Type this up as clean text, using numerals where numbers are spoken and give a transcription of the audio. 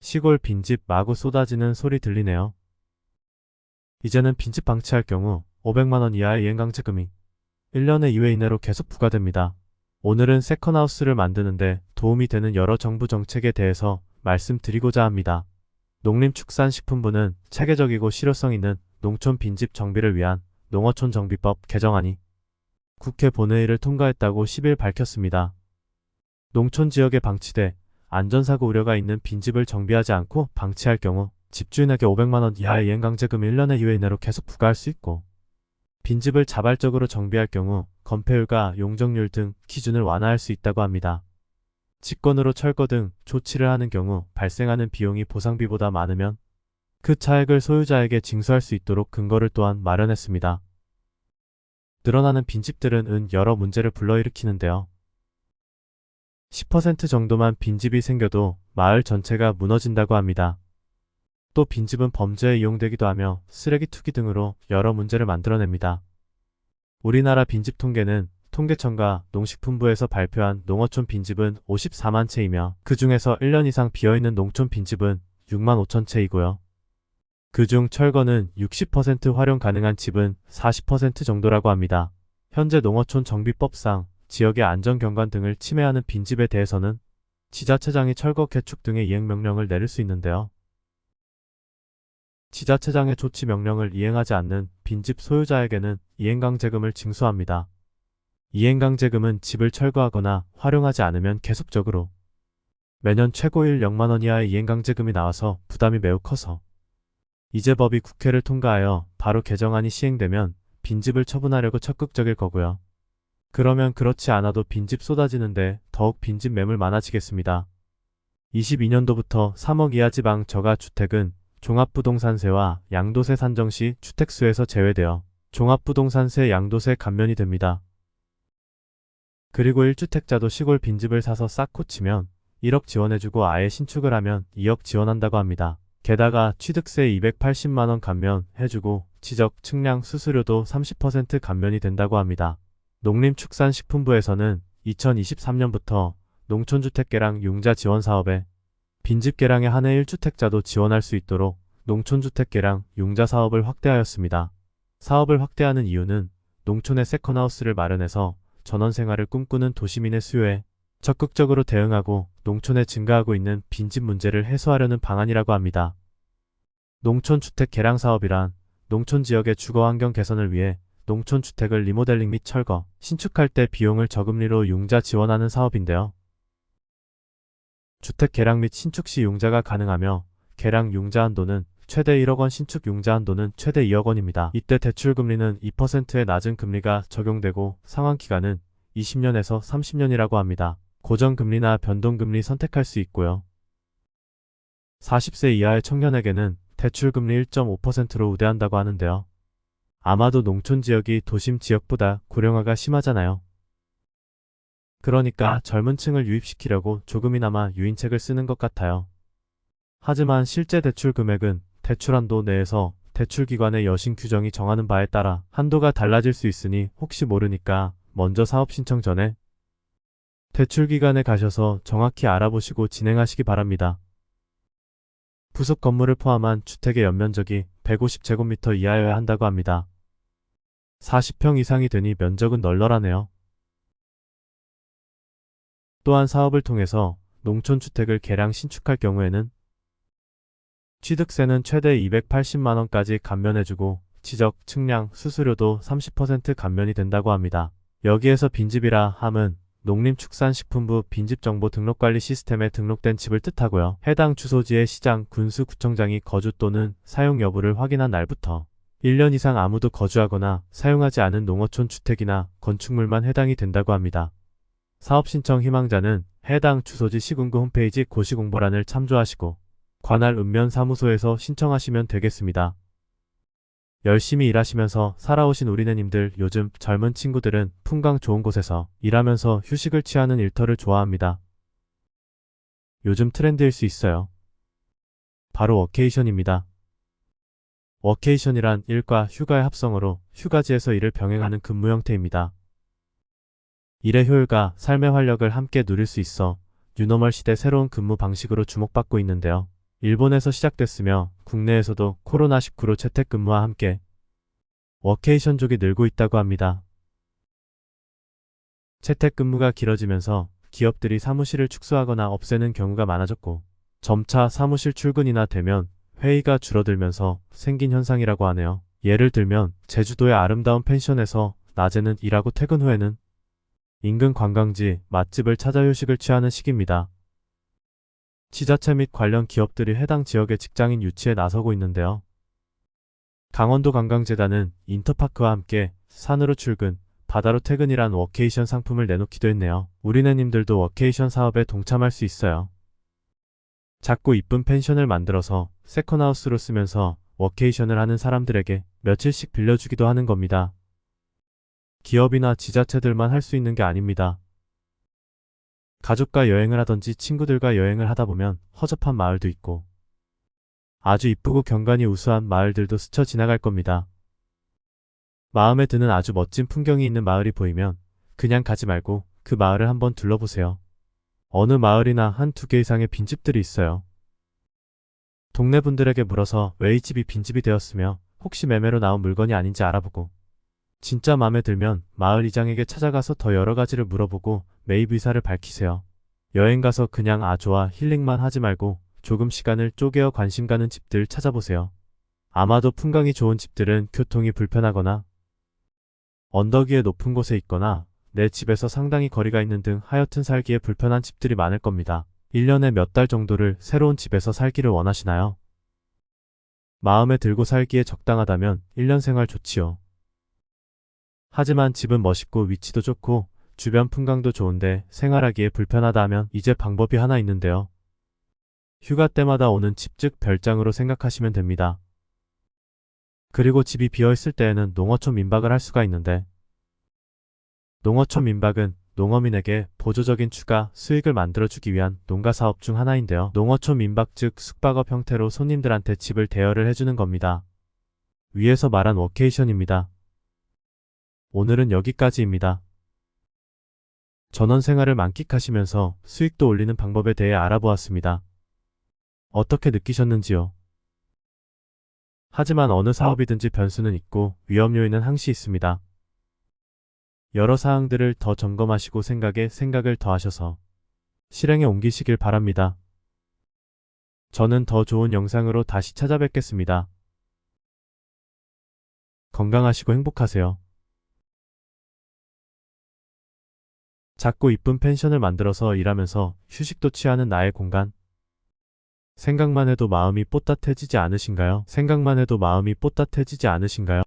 시골 빈집 마구 쏟아지는 소리 들리네요. 이제는 빈집 방치할 경우 500만원 이하의 이행강제금이 1년의 이외 이내로 계속 부과됩니다. 오늘은 세컨하우스를 만드는데 도움이 되는 여러 정부 정책에 대해서 말씀드리고자 합니다. 농림축산식품부는 체계적이고 실효성 있는 농촌 빈집 정비를 위한 농어촌 정비법 개정안이 국회 본회의를 통과했다고 10일 밝혔습니다. 농촌 지역에 방치돼 안전사고 우려가 있는 빈집을 정비하지 않고 방치할 경우 집주인에게 500만원 이하의 이행강제금이 1년의 이외 이내로 계속 부과할 수 있고, 빈집을 자발적으로 정비할 경우 건폐율과 용적률 등 기준을 완화할 수 있다고 합니다. 직권으로 철거 등 조치를 하는 경우 발생하는 비용이 보상비보다 많으면 그 차액을 소유자에게 징수할 수 있도록 근거를 또한 마련했습니다. 늘어나는 빈집들은 여러 문제를 불러일으키는데요. 10% 정도만 빈집이 생겨도 마을 전체가 무너진다고 합니다. 또 빈집은 범죄에 이용되기도 하며 쓰레기 투기 등으로 여러 문제를 만들어냅니다. 우리나라 빈집 통계는 통계청과 농식품부에서 발표한 농어촌 빈집은 54만 채이며 그 중에서 1년 이상 비어있는 농촌 빈집은 6만 5천 채이고요. 그중 철거는 60% 활용 가능한 집은 40% 정도라고 합니다. 현재 농어촌 정비법상 지역의 안전경관 등을 침해하는 빈집에 대해서는 지자체장이 철거 개축 등의 이행명령을 내릴 수 있는데요. 지자체장의 조치 명령을 이행하지 않는 빈집 소유자에게는 이행강제금을 징수합니다. 이행강제금은 집을 철거하거나 활용하지 않으면 계속적으로 매년 최고 0만원 이하의 이행강제금이 나와서 부담이 매우 커서 이제 법이 국회를 통과하여 바로 개정안이 시행되면 빈집을 처분하려고 적극적일 거고요. 그러면 그렇지 않아도 빈집 쏟아지는데 더욱 빈집 매물 많아지겠습니다. 22년도부터 3억 이하 지방 저가주택은 종합부동산세와 양도세 산정 시 주택수에서 제외되어 종합부동산세 양도세 감면이 됩니다. 그리고 1주택자도 시골 빈집을 사서 쌓고 치면 1억 지원해주고 아예 신축을 하면 2억 지원한다고 합니다. 게다가 취득세 280만원 감면해주고 지적, 측량, 수수료도 30% 감면이 된다고 합니다. 농림축산식품부에서는 2023년부터 농촌주택개량 융자 지원 사업에 빈집 개량에 한해 1주택자도 지원할 수 있도록 농촌주택개량 융자 사업을 확대하였습니다. 사업을 확대하는 이유는 농촌에 세컨하우스를 마련해서 전원생활을 꿈꾸는 도시민의 수요에 적극적으로 대응하고 농촌에 증가하고 있는 빈집 문제를 해소하려는 방안이라고 합니다. 농촌주택 개량 사업이란 농촌 지역의 주거환경 개선을 위해 농촌주택을 리모델링 및 철거, 신축할 때 비용을 저금리로 융자 지원하는 사업인데요. 주택 개량 및 신축 시 융자가 가능하며 개량 융자 한도는 최대 1억원, 신축 융자 한도는 최대 2억원입니다. 이때 대출금리는 2%의 낮은 금리가 적용되고 상환기간은 20년에서 30년이라고 합니다. 고정금리나 변동금리 선택할 수 있고요. 40세 이하의 청년에게는 대출금리 1.5%로 우대한다고 하는데요. 아마도 농촌 지역이 도심 지역보다 고령화가 심하잖아요. 그러니까 젊은 층을 유입시키려고 조금이나마 유인책을 쓰는 것 같아요. 하지만 실제 대출 금액은 대출 한도 내에서 대출기관의 여신 규정이 정하는 바에 따라 한도가 달라질 수 있으니 혹시 모르니까 먼저 사업 신청 전에 대출기관에 가셔서 정확히 알아보시고 진행하시기 바랍니다. 부속 건물을 포함한 주택의 연면적이 150제곱미터 이하여야 한다고 합니다. 40평 이상이 되니 면적은 널널하네요. 또한 사업을 통해서 농촌주택을 개량 신축할 경우에는 취득세는 최대 280만원까지 감면해주고 지적, 측량, 수수료도 30% 감면이 된다고 합니다. 여기에서 빈집이라 함은 농림축산식품부 빈집정보 등록관리 시스템에 등록된 집을 뜻하고요. 해당 주소지의 시장, 군수, 구청장이 거주 또는 사용 여부를 확인한 날부터 1년 이상 아무도 거주하거나 사용하지 않은 농어촌 주택이나 건축물만 해당이 된다고 합니다. 사업 신청 희망자는 해당 주소지 시군구 홈페이지 고시공보란을 참조하시고 관할 읍면사무소에서 신청하시면 되겠습니다. 열심히 일하시면서 살아오신 우리네님들, 요즘 젊은 친구들은 풍광 좋은 곳에서 일하면서 휴식을 취하는 일터를 좋아합니다. 요즘 트렌드일 수 있어요. 바로 워케이션입니다. 워케이션이란 일과 휴가의 합성어로 휴가지에서 일을 병행하는 근무 형태입니다. 일의 효율과 삶의 활력을 함께 누릴 수 있어 뉴노멀 시대 새로운 근무 방식으로 주목받고 있는데요. 일본에서 시작됐으며 국내에서도 코로나19로 재택근무와 함께 워케이션족이 늘고 있다고 합니다. 재택근무가 길어지면서 기업들이 사무실을 축소하거나 없애는 경우가 많아졌고 점차 사무실 출근이나 대면 회의가 줄어들면서 생긴 현상이라고 하네요. 예를 들면 제주도의 아름다운 펜션에서 낮에는 일하고 퇴근 후에는 인근 관광지, 맛집을 찾아 휴식을 취하는 시기입니다. 지자체 및 관련 기업들이 해당 지역의 직장인 유치에 나서고 있는데요. 강원도 관광재단은 인터파크와 함께 산으로 출근, 바다로 퇴근이란 워케이션 상품을 내놓기도 했네요. 우리네님들도 워케이션 사업에 동참할 수 있어요. 작고 이쁜 펜션을 만들어서 세컨하우스로 쓰면서 워케이션을 하는 사람들에게 며칠씩 빌려주기도 하는 겁니다. 기업이나 지자체들만 할 수 있는 게 아닙니다. 가족과 여행을 하던지 친구들과 여행을 하다 보면 허접한 마을도 있고 아주 이쁘고 경관이 우수한 마을들도 스쳐 지나갈 겁니다. 마음에 드는 아주 멋진 풍경이 있는 마을이 보이면 그냥 가지 말고 그 마을을 한번 둘러보세요. 어느 마을이나 한 두 개 이상의 빈집들이 있어요. 동네 분들에게 물어서 왜 이 집이 빈집이 되었으며 혹시 매매로 나온 물건이 아닌지 알아보고 진짜 마음에 들면 마을 이장에게 찾아가서 더 여러 가지를 물어보고 매입 의사를 밝히세요. 여행 가서 그냥 좋아 힐링만 하지 말고 조금 시간을 쪼개어 관심 가는 집들 찾아보세요. 아마도 풍광이 좋은 집들은 교통이 불편하거나 언덕 위에 높은 곳에 있거나 내 집에서 상당히 거리가 있는 등 하여튼 살기에 불편한 집들이 많을 겁니다. 1년에 몇 달 정도를 새로운 집에서 살기를 원하시나요? 마음에 들고 살기에 적당하다면 1년 생활 좋지요. 하지만 집은 멋있고 위치도 좋고 주변 풍광도 좋은데 생활하기에 불편하다 하면 이제 방법이 하나 있는데요. 휴가 때마다 오는 집 즉 별장으로 생각하시면 됩니다. 그리고 집이 비어있을 때에는 농어촌 민박을 할 수가 있는데 농어촌 민박은 농어민에게 보조적인 추가 수익을 만들어주기 위한 농가사업 중 하나인데요. 농어촌 민박 즉 숙박업 형태로 손님들한테 집을 대여를 해주는 겁니다. 위에서 말한 워케이션입니다. 오늘은 여기까지입니다. 전원생활을 만끽하시면서 수익도 올리는 방법에 대해 알아보았습니다. 어떻게 느끼셨는지요? 하지만 어느 사업이든지 변수는 있고 위험 요인은 항시 있습니다. 여러 사항들을 더 점검하시고 생각에 생각을 더하셔서 실행에 옮기시길 바랍니다. 저는 더 좋은 영상으로 다시 찾아뵙겠습니다. 건강하시고 행복하세요. 작고 이쁜 펜션을 만들어서 일하면서 휴식도 취하는 나의 공간. 생각만 해도 마음이 뽀тат해지지 않으신가요? 생각만 해도 마음이 뽀tat해지지 않으신가요?